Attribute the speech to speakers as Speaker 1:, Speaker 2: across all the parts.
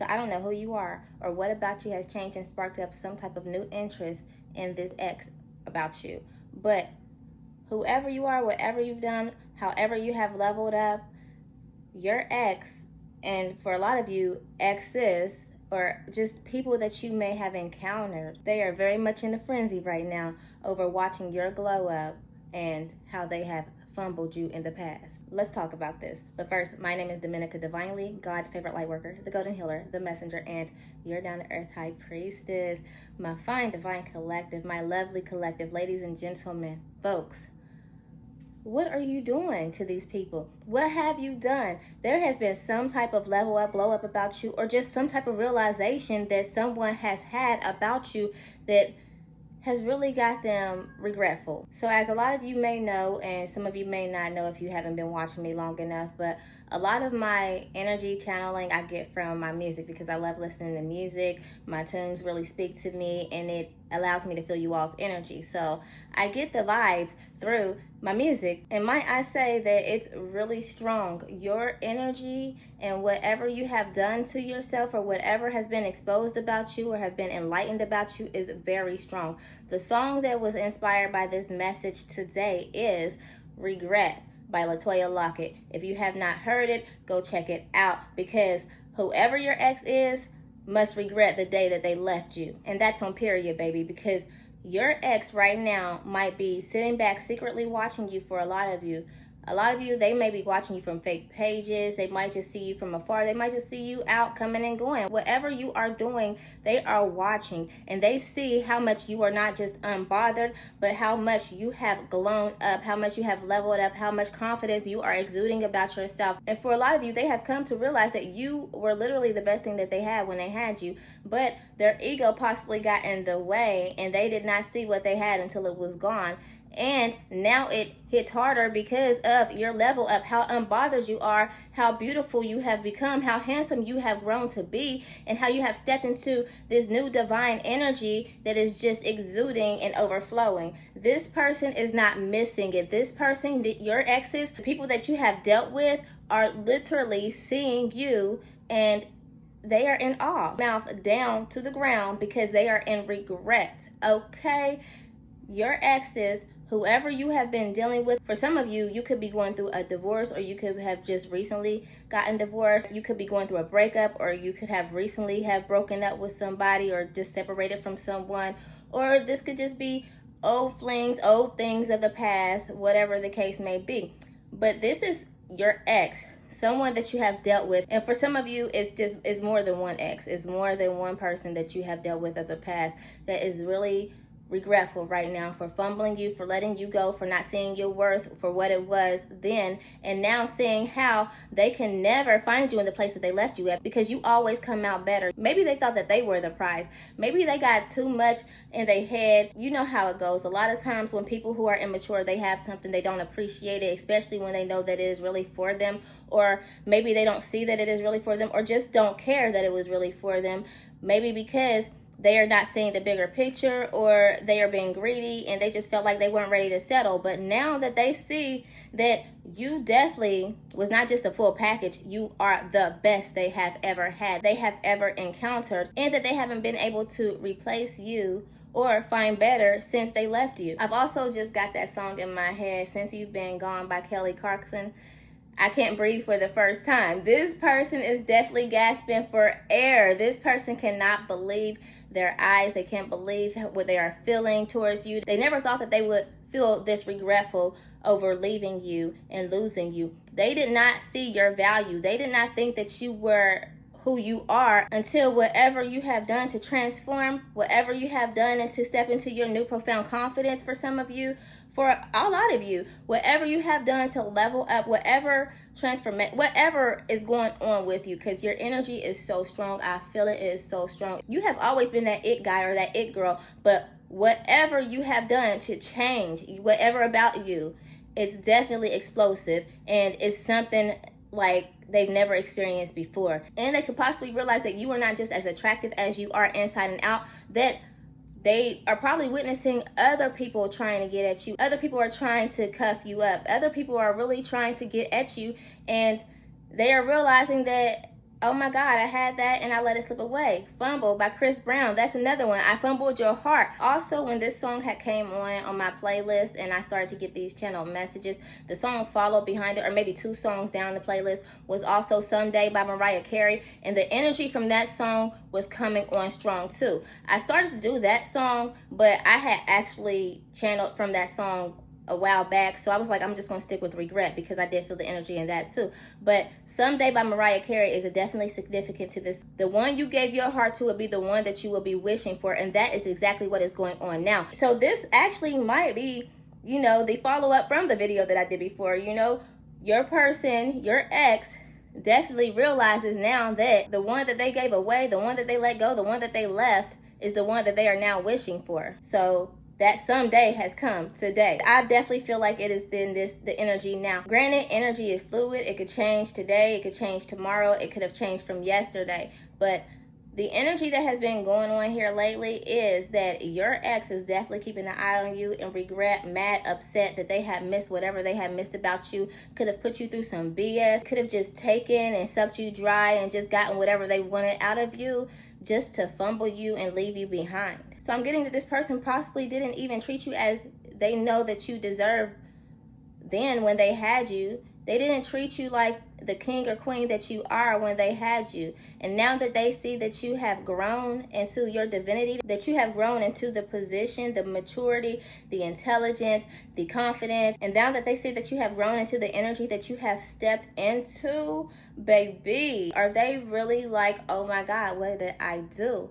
Speaker 1: So I don't know who you are or what about you has changed and sparked up some type of new interest in this ex about you. But whoever you are, whatever you've done, however you have leveled up, your ex, and for a lot of you, exes, or just people that you may have encountered, they are very much in a frenzy right now over watching your glow up and how they have fumbled you in the past. Let's talk about this. But first, my name is Dominica Divinely, God's favorite light worker, the golden healer, the messenger, and your down-to-earth high priestess. My fine divine collective, my lovely collective, ladies and gentlemen, folks, what are you doing to these people? What have you done? There has been some type of level up, blow up about you, or just some type of realization that someone has had about you that has really got them regretful. So as a lot of you may know, and some of you may not know if you haven't been watching me long enough, but a lot of my energy channeling I get from my music because I love listening to music. My tunes really speak to me and it allows me to feel you all's energy. So I get the vibes through my music, and might I say that it's really strong. Your energy and whatever you have done to yourself or whatever has been exposed about you or have been enlightened about you is very strong. The song that was inspired by this message today is Regret by LaToya Lockett. If you have not heard it, go check it out, because whoever your ex is must regret the day that they left you. And that's on period, baby, because your ex right now might be sitting back secretly watching you. For a lot of you, they may be watching you from fake pages. They might just see you from afar. They might just see you out coming and going. Whatever you are doing, they are watching, and they see how much you are not just unbothered, but how much you have grown up, how much you have leveled up, how much confidence you are exuding about yourself. And for a lot of you, they have come to realize that you were literally the best thing that they had when they had you, but their ego possibly got in the way and they did not see what they had until it was gone. And now it hits harder because of your level up, how unbothered you are, how beautiful you have become, how handsome you have grown to be, and how you have stepped into this new divine energy that is just exuding and overflowing. This person is not missing it. This person, your exes, the people that you have dealt with, are literally seeing you, and they are in awe, mouth down to the ground, because they are in regret. Okay? Your exes, whoever you have been dealing with, for some of you, you could be going through a divorce, or you could have just recently gotten divorced. You could be going through a breakup, or you could have recently have broken up with somebody or just separated from someone. Or this could just be old flings, old things of the past, whatever the case may be. But this is your ex, someone that you have dealt with. And for some of you, it's more than one ex. It's more than one person that you have dealt with of the past that is really regretful right now for fumbling you, for letting you go, for not seeing your worth for what it was then, and now seeing how they can never find you in the place that they left you at, because you always come out better. Maybe they thought that they were the prize. Maybe they got too much in their head. You know how it goes. A lot of times when people who are immature, they have something, they don't appreciate it, especially when they know that it is really for them, or maybe they don't see that it is really for them, or just don't care that it was really for them. Maybe because they are not seeing the bigger picture, or they are being greedy and they just felt like they weren't ready to settle. But now that they see that you definitely was not just a full package, you are the best they have ever had, they have ever encountered, and that they haven't been able to replace you or find better since they left you. I've also just got that song in my head, Since You've Been Gone by Kelly Clarkson. I can't breathe for the first time. This person is definitely gasping for air. This person cannot believe their eyes. They can't believe what they are feeling towards you. They never thought that they would feel this regretful over leaving you and losing you. They did not see your value. They did not think that you were who you are until whatever you have done to transform, whatever you have done and to step into your new profound confidence for some of you, for a lot of you, whatever you have done to level up, whatever transformation, whatever is going on with you, because your energy is so strong. I feel it is so strong. You have always been that it guy or that it girl, but whatever you have done to change, whatever about you, it's definitely explosive, and it's something like they've never experienced before. And they could possibly realize that you are not just as attractive as you are inside and out, that they are probably witnessing other people trying to get at you. Other people are trying to cuff you up. Other people are really trying to get at you, and they are realizing that Oh my God, I had that and I let it slip away. Fumbled by Chris Brown. That's another one. I fumbled your heart. Also, when this song had came on my playlist and I started to get these channel messages, the song followed behind it, or maybe 2 songs down the playlist, was also Someday by Mariah Carey. And the energy from that song was coming on strong too. I started to do that song, but I had actually channeled from that song a while back, so I was like, I'm just gonna stick with Regret, because I did feel the energy in that too. But Someday by Mariah Carey is definitely significant to this. The one you gave your heart to will be the one that you will be wishing for, and that is exactly what is going on now. So this actually might be, the follow-up from the video that I did before. Your person, your ex, definitely realizes now that the one that they gave away, the one that they let go, the one that they left, is the one that they are now wishing for. So that someday has come today. I definitely feel like it is the energy now. Granted, energy is fluid. It could change today. It could change tomorrow. It could have changed from yesterday. But the energy that has been going on here lately is that your ex is definitely keeping an eye on you and regret, mad, upset that they had missed whatever they had missed about you. Could have put you through some BS. Could have just taken and sucked you dry and just gotten whatever they wanted out of you, just to fumble you and leave you behind. So I'm getting that this person possibly didn't even treat you as they know that you deserve. Then when they had you, they didn't treat you like the king or queen that you are when they had you. And now that they see that you have grown into your divinity, that you have grown into the position, the maturity, the intelligence, the confidence, and now that they see that you have grown into the energy that you have stepped into, baby, are they really like, oh my God, what did I do?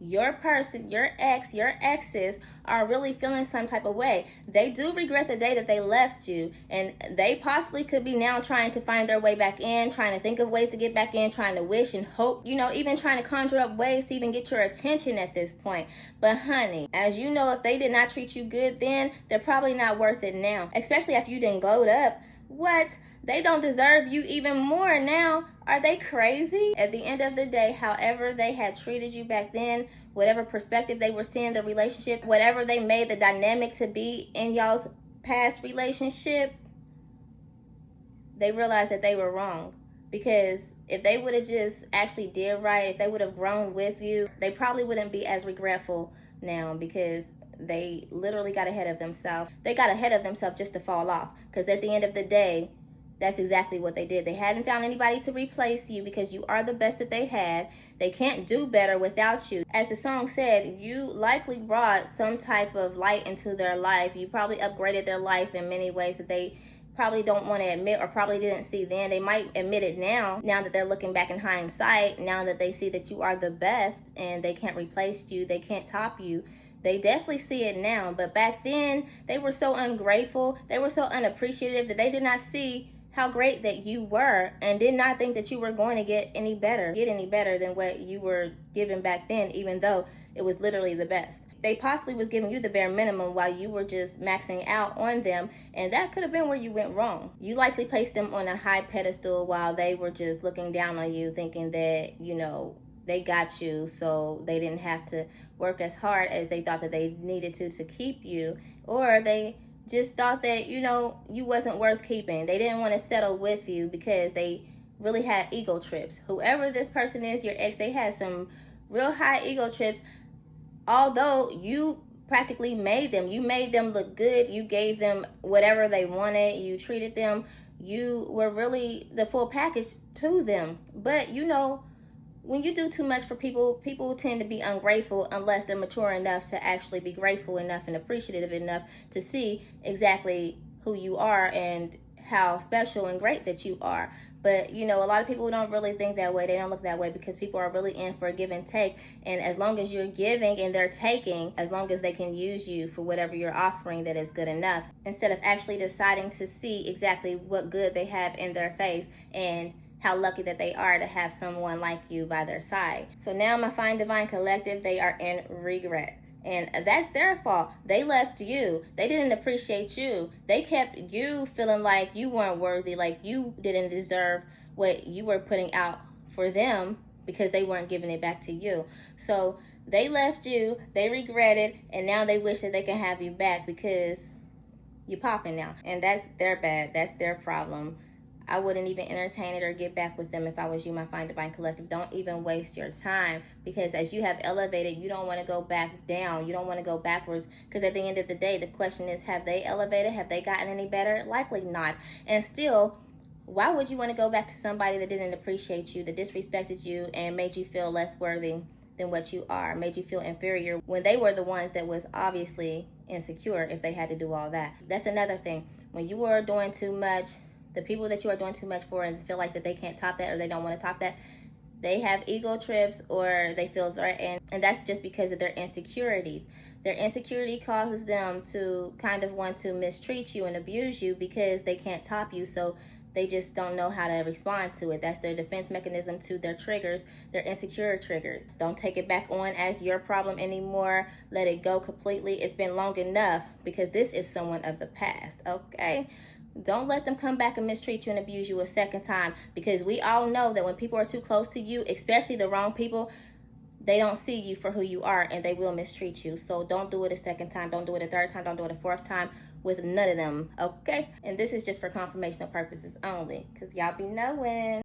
Speaker 1: Your person, your ex, your exes are really feeling some type of way. They do regret the day that they left you, and they possibly could be now trying to find their way back in, trying to think of ways to get back in, trying to wish and hope, even trying to conjure up ways to even get your attention at this point. But honey, as you know, if they did not treat you good then, they're probably not worth it now, especially if you didn't glowed up. What? They don't deserve you even more now. Are they crazy? At the end of the day, however they had treated you back then, whatever perspective they were seeing the relationship, whatever they made the dynamic to be in y'all's past relationship, they realized that they were wrong. Because if they would have just actually did right, if they would have grown with you, they probably wouldn't be as regretful now, because they literally got ahead of themselves. They got ahead of themselves just to fall off. Because at the end of the day, that's exactly what they did. They hadn't found anybody to replace you because you are the best that they had. They can't do better without you. As the song said, you likely brought some type of light into their life. You probably upgraded their life in many ways that they probably don't want to admit, or probably didn't see then. They might admit it now that they're looking back in hindsight, now that they see that you are the best and they can't replace you, they can't top you. They definitely see it now. But back then, they were so ungrateful, they were so unappreciative that they did not see how great that you were, and did not think that you were going to get any better than what you were given back then, even though it was literally the best. They possibly was giving you the bare minimum while you were just maxing out on them, and that could have been where you went wrong. You likely placed them on a high pedestal while they were just looking down on you, thinking that, they got you, so they didn't have to work as hard as they thought that they needed to keep you, or they just thought that, you wasn't worth keeping. They didn't want to settle with you because they really had ego trips. Whoever this person is, your ex, they had some real high ego trips, although you practically made them. You made them look good. You gave them whatever they wanted. You treated them. You were really the full package to them. But, when you do too much for people, people tend to be ungrateful unless they're mature enough to actually be grateful enough and appreciative enough to see exactly who you are and how special and great that you are. But, a lot of people don't really think that way. They don't look that way because people are really in for a give and take. And as long as you're giving and they're taking, as long as they can use you for whatever you're offering, that is good enough. Instead of actually deciding to see exactly what good they have in their face and how lucky that they are to have someone like you by their side. So now my Fine Divine Collective, they are in regret. And that's their fault. They left you. They didn't appreciate you. They kept you feeling like you weren't worthy, like you didn't deserve what you were putting out for them because they weren't giving it back to you. So they left you, they regretted, and now they wish that they can have you back because you're popping now. And that's their bad. That's their problem. I wouldn't even entertain it or get back with them if I was you, my Fine Divine Collective. Don't even waste your time, because as you have elevated, you don't want to go back down. You don't want to go backwards, because at the end of the day, the question is, have they elevated? Have they gotten any better? Likely not. And still, why would you want to go back to somebody that didn't appreciate you, that disrespected you, and made you feel less worthy than what you are, made you feel inferior, when they were the ones that was obviously insecure if they had to do all that? That's another thing. When you are doing too much, the people that you are doing too much for and feel like that they can't top that, or they don't want to top that, they have ego trips or they feel threatened. And that's just because of their insecurities. Their insecurity causes them to kind of want to mistreat you and abuse you because they can't top you. So they just don't know how to respond to it. That's their defense mechanism to their triggers, their insecure triggers. Don't take it back on as your problem anymore. Let it go completely. It's been long enough, because this is someone of the past, okay? Don't let them come back and mistreat you and abuse you a second time, because we all know that when people are too close to you, especially the wrong people, they don't see you for who you are, and they will mistreat you. So don't do it a second time. Don't do it a third time. Don't do it a fourth time with none of them, okay? And this is just for confirmational purposes only, because y'all be knowing.